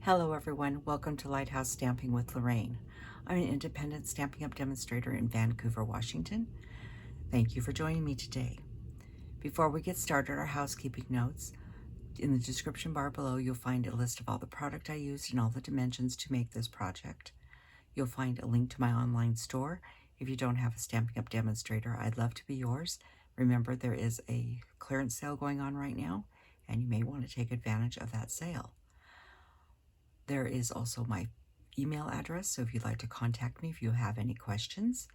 Hello everyone, welcome to Lighthouse Stamping with Lorraine. I'm an independent Stampin' Up! Demonstrator in Vancouver, Washington. Thank you for joining me today. Before we get started, our housekeeping notes. In the description bar below, you'll find a list of all the product I used and all the dimensions to make this project. You'll find a link to my online store. If you don't have a Stampin' Up! Demonstrator, I'd love to be yours. Remember, there is a clearance sale going on right now, and you may want to take advantage of that sale. There is also my email address, so if you'd like to contact me if you have any questions.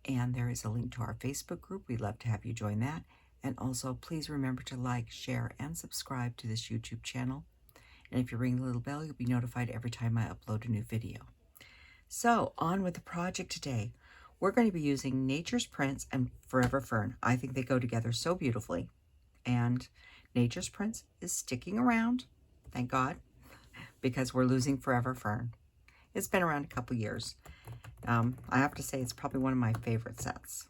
And there is a link to our Facebook group. We'd love to have you join that. And also, please remember to like, share, and subscribe to this YouTube channel. And if you ring the little bell, you'll be notified every time I upload a new video. So, on with the project today. We're going to be using Nature's Prints and Forever Fern. I think they go together so beautifully. And Nature's Prints is sticking around, thank God, because we're losing Forever Fern. It's been around a couple years. I have to say it's probably one of my favorite sets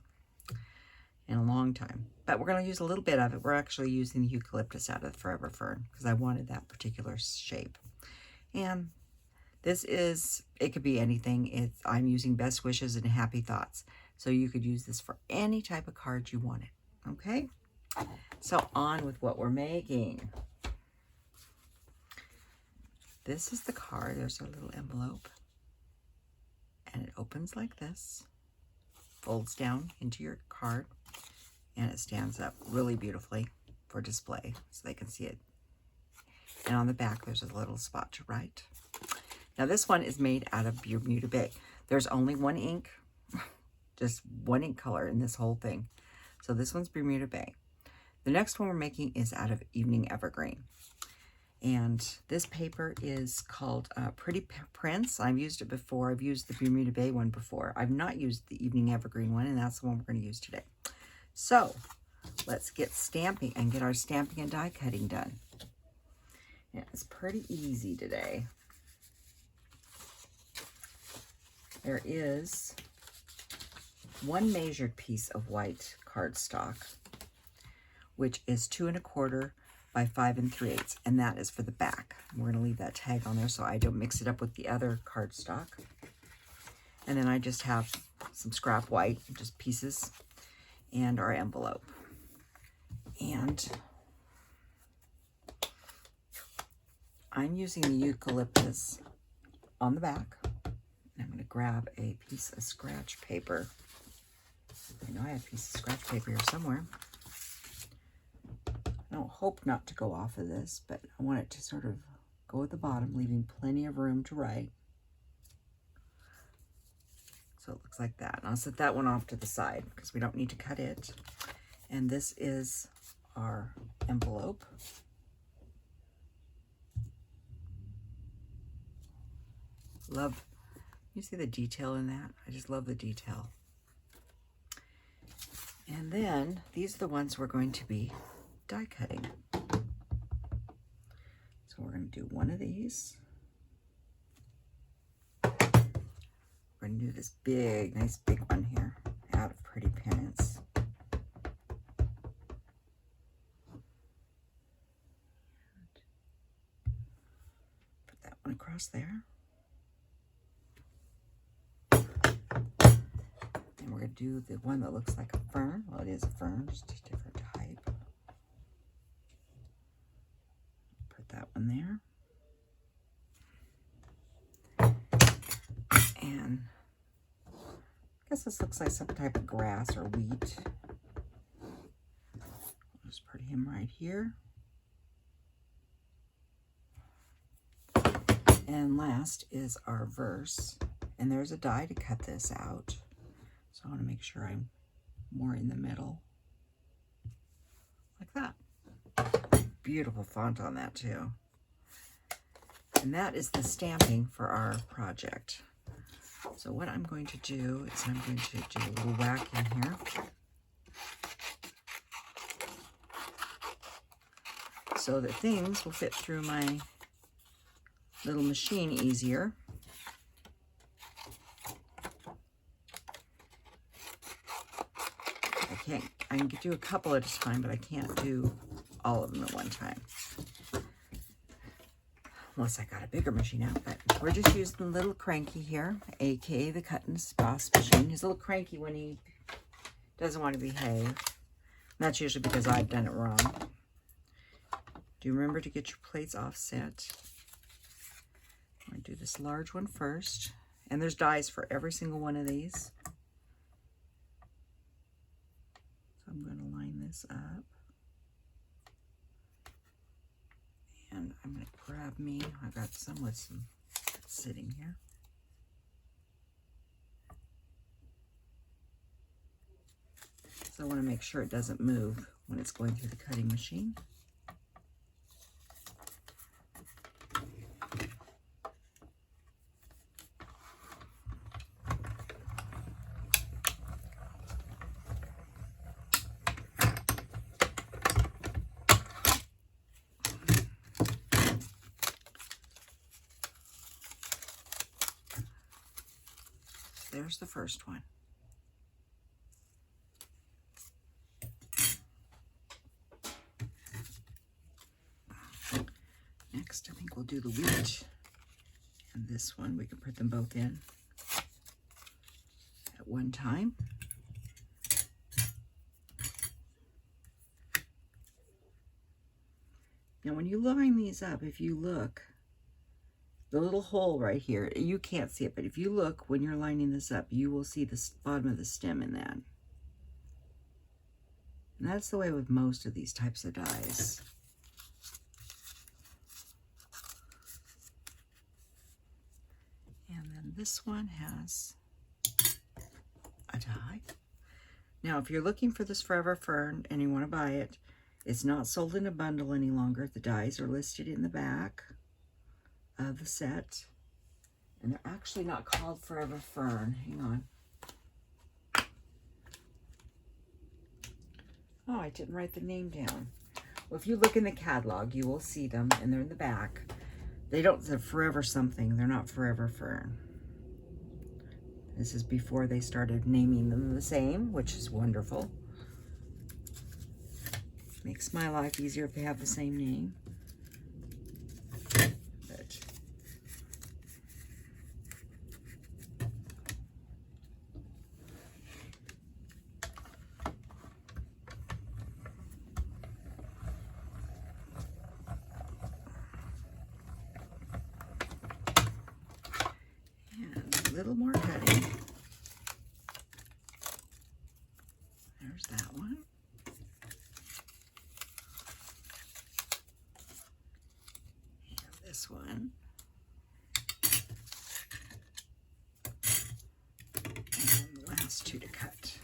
in a long time. But we're going to use a little bit of it. We're actually using the eucalyptus out of the Forever Fern because I wanted that particular shape. And this is, it could be anything. I'm using Best Wishes and Happy Thoughts. So you could use this for any type of card you wanted. Okay? So on with what we're making. This is the card. There's a little envelope. And it opens like this. Folds down into your card. And it stands up really beautifully for display so they can see it. And on the back, there's a little spot to write. Now this one is made out of Bermuda Bay. There's only one ink, just one ink color in this whole thing. So this one's Bermuda Bay. The next one we're making is out of Evening Evergreen. And this paper is called Pretty Prints. I've used it before. I've used the Bermuda Bay one before. I've not used the Evening Evergreen one, and that's the one we're going to use today. So let's get stamping and get our stamping and die cutting done. Yeah, it's pretty easy today. There is one measured piece of white cardstock, which is 2 1/4 by 5 3/8, and that is for the back. We're going to leave that tag on there so I don't mix it up with the other cardstock. And then I just have some scrap white, just pieces, and our envelope. And I'm using the eucalyptus on the back. I'm going to grab a piece of scratch paper. I know I have a piece of scratch paper here somewhere. I don't hope not to go off of this, but I want it to sort of go at the bottom, leaving plenty of room to write. So it looks like that. And I'll set that one off to the side because we don't need to cut it. And this is our envelope. Love, you see the detail in that? I just love the detail. And then these are the ones we're going to be die cutting. So we're going to do one of these. We're going to do this big, nice big one here out of Pretty Prints. Put that one across there. And we're going to do the one that looks like a fern. Well, it is a fern, just a different type. That one there. And I guess this looks like some type of grass or wheat. I'll just put him right here. And last is our verse. And there's a die to cut this out. So I want to make sure I'm more in the middle. Like that. Beautiful font on that too. And that is the stamping for our project. So what I'm going to do is I'm going to do a little whack in here. So that things will fit through my little machine easier. I can do a couple at a time, but I can't do all of them at one time. unless I got a bigger machine out, but we're just using the little cranky here, aka the cut and boss machine. He's a little cranky when he doesn't want to behave. And that's usually because I've done it wrong. Do you remember to get your plates offset? I'm going to do this large one first. And there's dies for every single one of these. So I'm going to line this up. And I'm going to grab me, I got some with some sitting here. So I want to make sure it doesn't move when it's going through the cutting machine. There's the first one. Next, I think we'll do the wheat. And this one, we can put them both in at one time. Now, when you line these up, if you look, the little hole right here, you can't see it, but if you look when you're lining this up, you will see the bottom of the stem in that. And that's the way with most of these types of dies. And then this one has a die. Now, if you're looking for this Forever Fern and you want to buy it, it's not sold in a bundle any longer. The dies are listed in the back of the set, and they're actually not called Forever Fern. Hang on. Oh, I didn't write the name down. Well, if you look in the catalog, you will see them, and they're in the back. They're Forever something. They're not Forever Fern. This is before they started naming them the same, which is wonderful. Makes my life easier if they have the same name. A little more cutting. There's that one. And this one. And the last two to cut.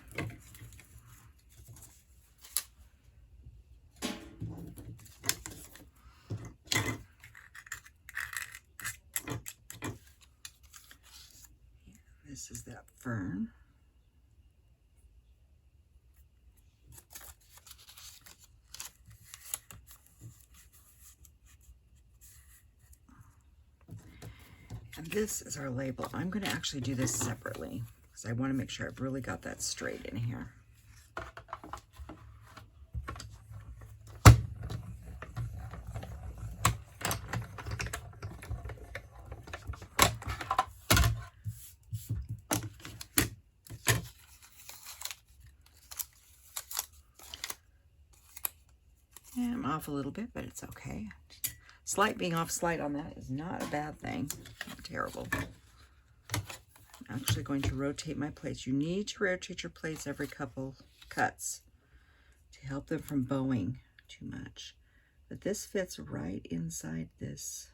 This is that Fern. And this is our label. I'm going to actually do this separately because I want to make sure I've really got that straight in here. And I'm off a little bit, but it's okay. Slight being off slight on that is not a bad thing. Not terrible. I'm actually going to rotate my plates. You need to rotate your plates every couple cuts to help them from bowing too much. But this fits right inside this.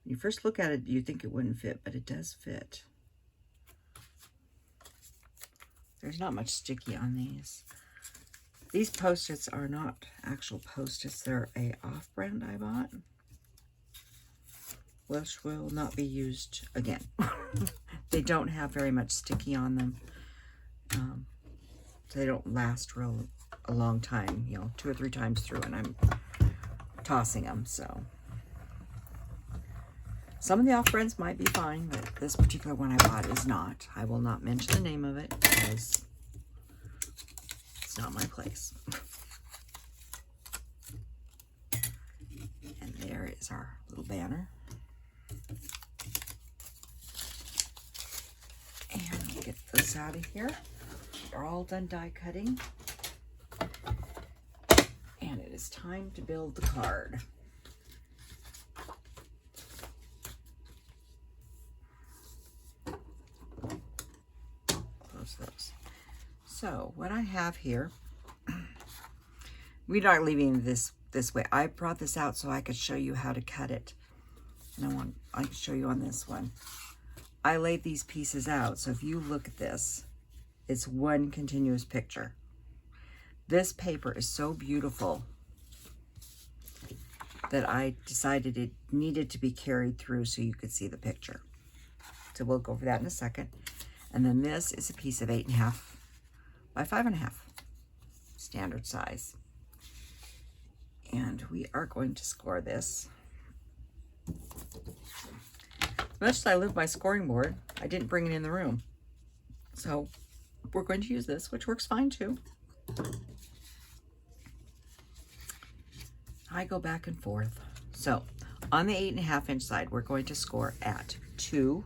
When you first look at it, you think it wouldn't fit, but it does fit. There's not much sticky on these. These Post-its are not actual Post-its. They're a off-brand I bought, which will not be used again. They don't have very much sticky on them. They don't last a long time, you know, 2 or 3 times through, and I'm tossing them, so. Some of the off-brands might be fine, but this particular one I bought is not. I will not mention the name of it because not my place. And there is our little banner. And we'll get this out of here. They're all done die cutting. And it is time to build the card. Close those. So what I have here, we're not leaving this way. I brought this out so I could show you how to cut it. And I can show you on this one. I laid these pieces out, so if you look at this, it's one continuous picture. This paper is so beautiful that I decided it needed to be carried through so you could see the picture. So we'll go over that in a second. And then this is a piece of 8.5 by 5.5, standard size. And we are going to score this. As much as I love my scoring board, I didn't bring it in the room. So we're going to use this, which works fine too. I go back and forth. So on the 8.5 inch side, we're going to score at 2,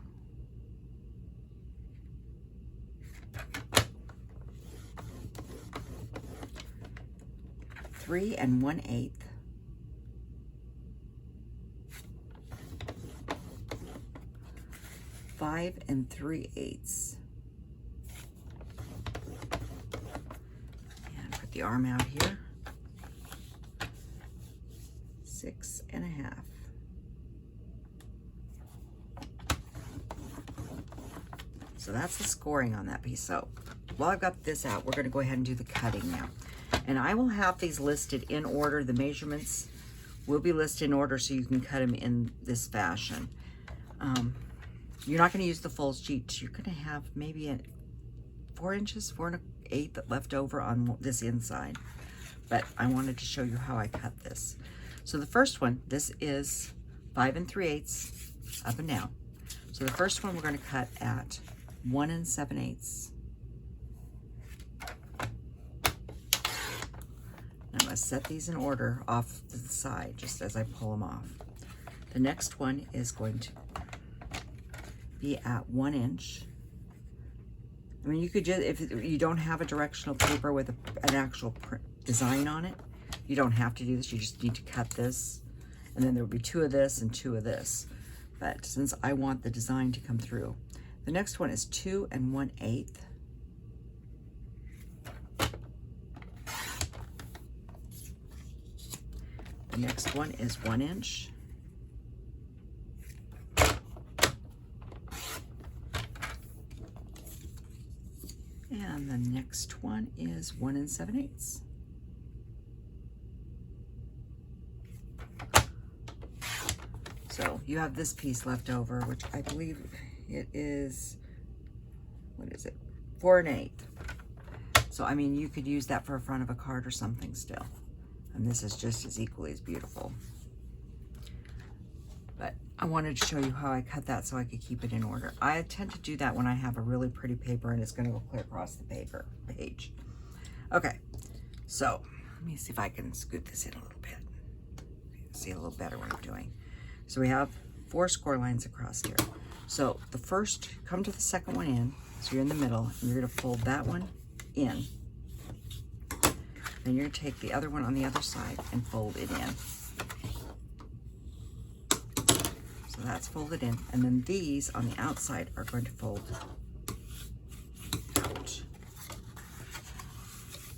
3 1/8, 5 3/8, and put the arm out here, 6 1/2. So that's the scoring on that piece. So while I've got this out, we're going to go ahead and do the cutting now. And I will have these listed in order. The measurements will be listed in order so you can cut them in this fashion. You're not going to use the full sheet. You're going to have maybe 4 inches, 4 1/8 left over on this inside. But I wanted to show you how I cut this. So the first one, this is 5 3/8 up and down. So the first one we're going to cut at 1 7/8. I'm going to set these in order off to the side just as I pull them off. The next one is going to be at 1 inch. I mean, you could just, if you don't have a directional paper with an actual design on it, you don't have to do this. You just need to cut this, and then there will be 2 of this and 2 of this. But since I want the design to come through, the next one is 2 1/8. The next one is 1 inch. And the next one is 1 7/8. So you have this piece left over, which I believe it is, what is it? 4 1/8. So, I mean, you could use that for a front of a card or something still. And this is just as equally as beautiful. But I wanted to show you how I cut that so I could keep it in order. I tend to do that when I have a really pretty paper and it's going to go clear across the page. Okay, so let me see if I can scoot this in a little bit. See a little better what I'm doing. So we have 4 score lines across here. So the first, come to the second one in. So you're in the middle, and you're going to fold that one in. Then you're going to take the other one on the other side and fold it in. So that's folded in. And then these on the outside are going to fold out.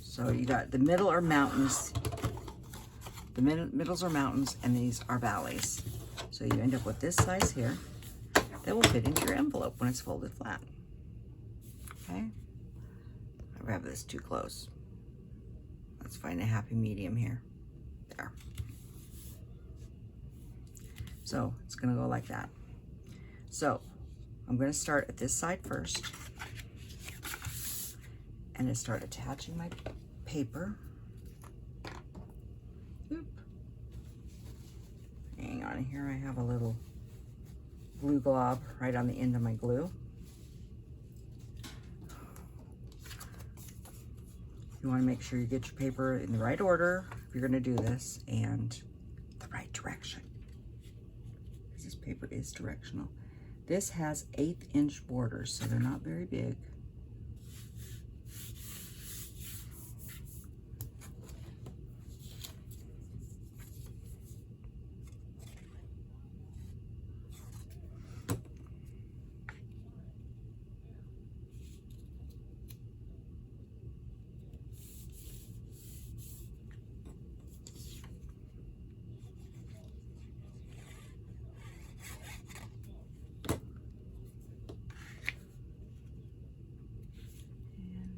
So you got the middle are mountains. The middles are mountains, and these are valleys. So you end up with this size here that will fit into your envelope when it's folded flat. Okay? I grab this too close. Let's find a happy medium here. There. So it's going to go like that. So I'm going to start at this side first and then start attaching my paper. Oop. Hang on, here I have a little glue glob right on the end of my glue. You want to make sure you get your paper in the right order if you're going to do this and the right direction. paper is directional. This has 1/8 inch borders, so they're not very big.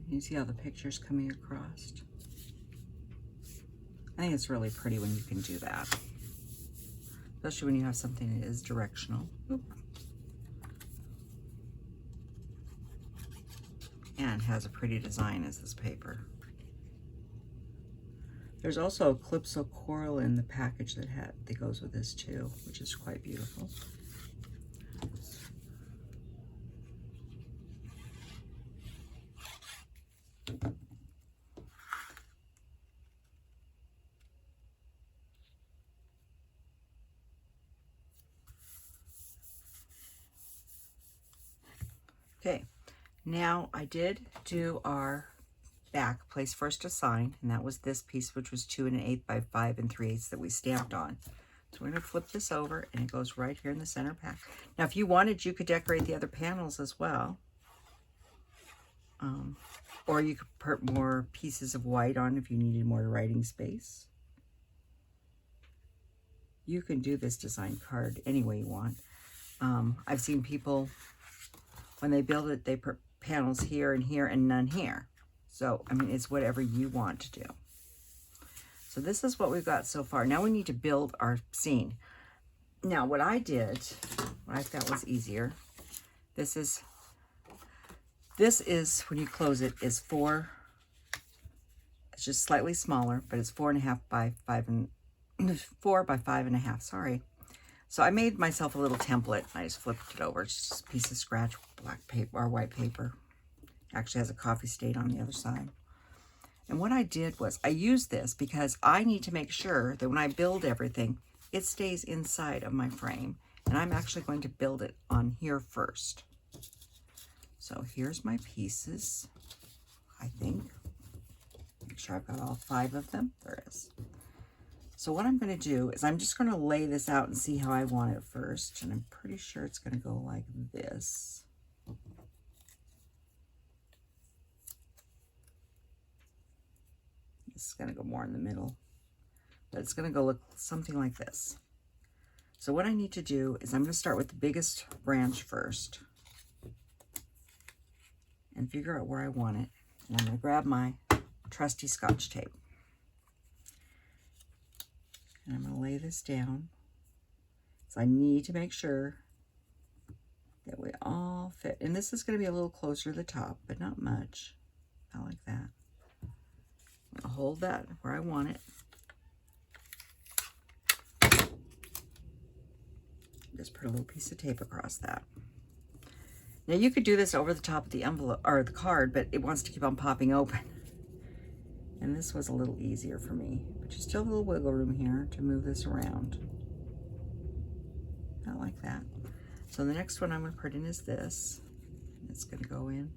You see how the picture's coming across? I think it's really pretty when you can do that. Especially when you have something that is directional. Oop. And has a pretty design as this paper. There's also a Calypso Coral in the package that goes with this too, which is quite beautiful. Okay, now I did do our back place first to sign, and that was this piece, which was 2 1/8 by 5 3/8 that we stamped on. So we're going to flip this over, and it goes right here in the center back. Now, if you wanted, you could decorate the other panels as well. Or you could put more pieces of white on if you needed more writing space. You can do this design card any way you want. I've seen people, when they build it, they put panels here and here and none here. So, I mean, it's whatever you want to do. So this is what we've got so far. Now we need to build our scene. Now what I did, what I thought was easier, this is when you close it, is 4, it's just slightly smaller, but it's 4.5 by 4 by 5.5, sorry. So I made myself a little template. I just flipped it over. It's just a piece of scratch black paper or white paper. Actually has a coffee stain on the other side. And what I did was I used this because I need to make sure that when I build everything, it stays inside of my frame. And I'm actually going to build it on here first. So here's my pieces, I think. Make sure I've got all 5 of them. There is. So what I'm going to do is I'm just going to lay this out and see how I want it first. And I'm pretty sure it's going to go like this. This is going to go more in the middle. But it's going to go look something like this. So what I need to do is I'm going to start with the biggest branch first. And figure out where I want it. And I'm going to grab my trusty Scotch tape. And I'm going to lay this down. So I need to make sure that we all fit. And this is going to be a little closer to the top, but not much. Not like that. I'm going to hold that where I want it. Just put a little piece of tape across that. Now you could do this over the top of the envelope or the card, but it wants to keep on popping open. And this was a little easier for me, but you still have a little wiggle room here to move this around. Not like that. So the next one I'm going to put in is this. It's going to go in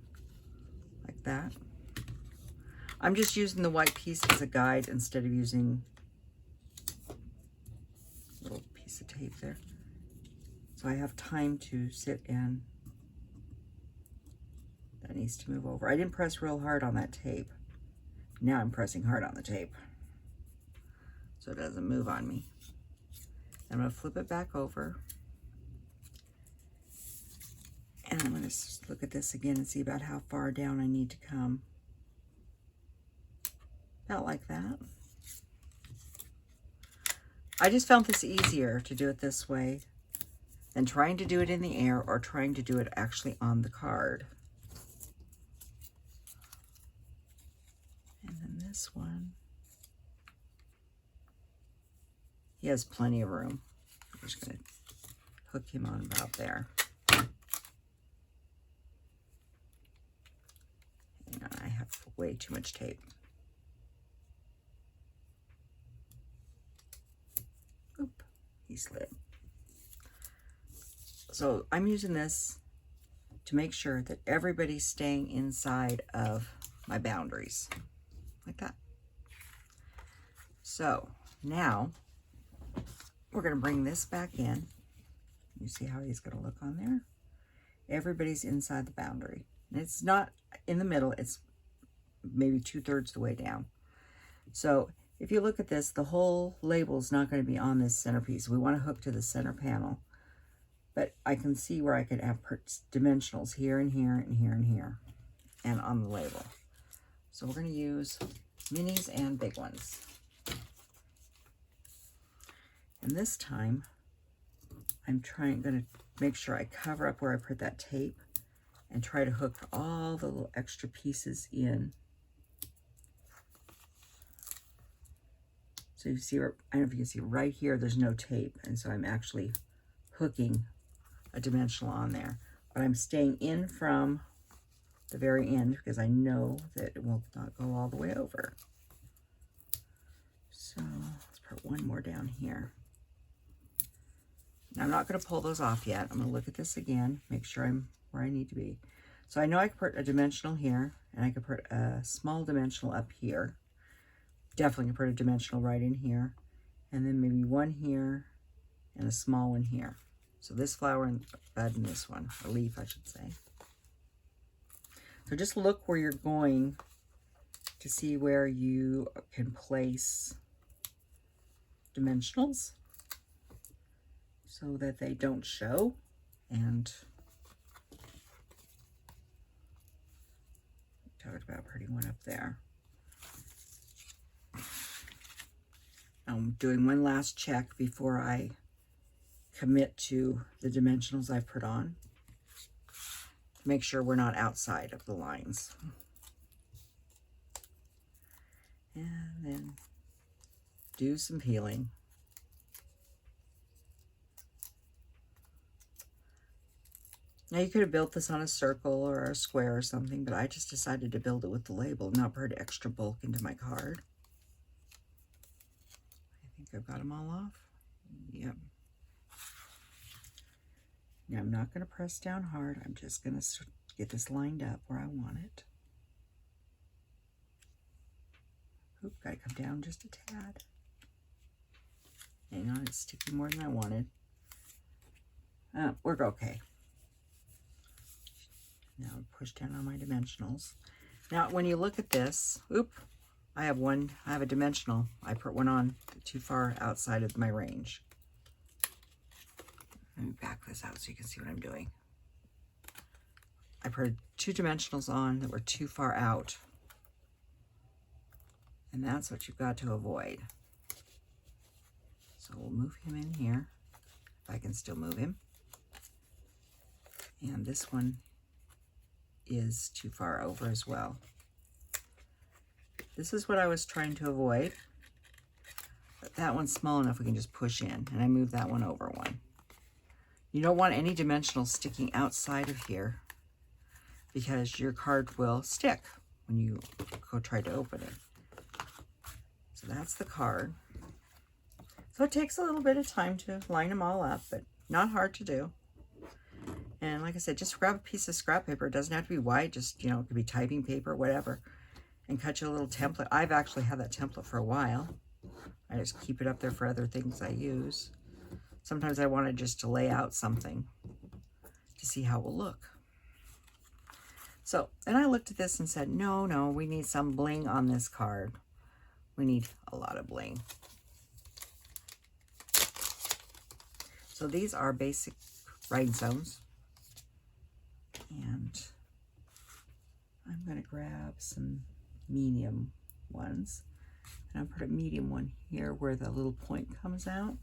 like that. I'm just using the white piece as a guide instead of using a little piece of tape there. So I have time to sit in. That needs to move over. I didn't press real hard on that tape. Now I'm pressing hard on the tape so it doesn't move on me. I'm going to flip it back over. And I'm going to look at this again and see about how far down I need to come. About like that. I just found this easier to do it this way than trying to do it in the air or trying to do it actually on the card. And then this one, he has plenty of room. I'm just going to hook him on about there. Hang on, I have way too much tape. Oop, he slid. So I'm using this to make sure that everybody's staying inside of my boundaries, like that. So now we're going to bring this back in. You see how he's going to look on there? Everybody's inside the boundary. And it's not in the middle, it's maybe 2/3 the way down. So if you look at this, the whole label is not going to be on this centerpiece. We want to hook to the center panel. But I can see where I could have dimensionals here and here and here and here and on the label. So we're going to use minis and big ones. And this time, I'm going to make sure I cover up where I put that tape and try to hook all the little extra pieces in. So you see, I don't know if you can see right here, there's no tape. And so I'm actually hooking a dimensional on there. But I'm staying in from the very end because I know that it will not go all the way over. So let's put one more down here. Now I'm not going to pull those off yet. I'm going to look at this again, make sure I'm where I need to be. So I know I could put a dimensional here, and I could put a small dimensional up here. Definitely can put a dimensional right in here, and then maybe one here and a small one here. So this flower and bud and this one, a leaf I should say. So just look where you're going to see where you can place dimensionals so that they don't show. And talked about pretty one up there. I'm doing one last check before I commit to the dimensionals I've put on. Make sure we're not outside of the lines. And then do some peeling. Now you could have built this on a circle or a square or something, but I just decided to build it with the label, not put extra bulk into my card. I think I've got them all off. Yep. Now I'm not going to press down hard. I'm just going to get this lined up where I want it. Oop, got to come down just a tad. Hang on, it's sticking more than I wanted. We're okay. Now push down on my dimensionals. Now when you look at this, oop, I have a dimensional. I put one on too far outside of my range. Let me back this out so you can see what I'm doing. I put 2 dimensionals on that were too far out. And that's what you've got to avoid. So we'll move him in here, if I can still move him. And this one is too far over as well. This is what I was trying to avoid. But that one's small enough we can just push in, and I move that one over one. You don't want any dimensionals sticking outside of here because your card will stick when you go try to open it. So that's the card. So it takes a little bit of time to line them all up, but not hard to do. And like I said, just grab a piece of scrap paper. It doesn't have to be white, just, you know, it could be typing paper, whatever. And cut you a little template. I've actually had that template for a while. I just keep it up there for other things I use. Sometimes I wanted just to lay out something to see how it will look. So, and I looked at this and said, no, we need some bling on this card. We need a lot of bling. So these are basic rhinestones. And I'm going to grab some medium ones. And I'll put a medium one here where the little point comes out.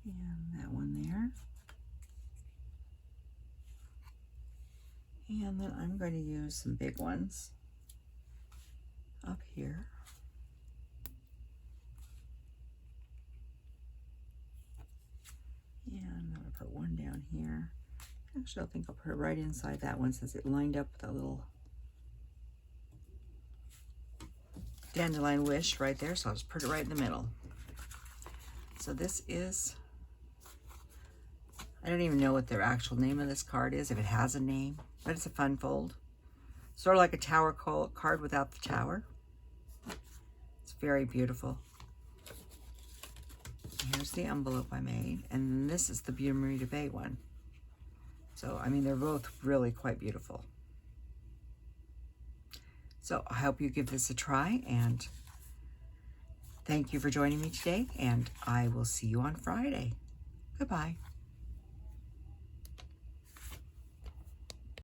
And that one there. And then I'm going to use some big ones up here. And I'm going to put one down here. Actually, I think I'll put it right inside that one since it lined up with a little dandelion wish right there. So I'll just put it right in the middle. So this is I don't even know what the actual name of this card is, if it has a name, but it's a fun fold. Sort of like a tower card without the tower. It's very beautiful. Here's the envelope I made, and this is the Beauty Marita Bay one. So, I mean, they're both really quite beautiful. So, I hope you give this a try, and thank you for joining me today, and I will see you on Friday. Goodbye.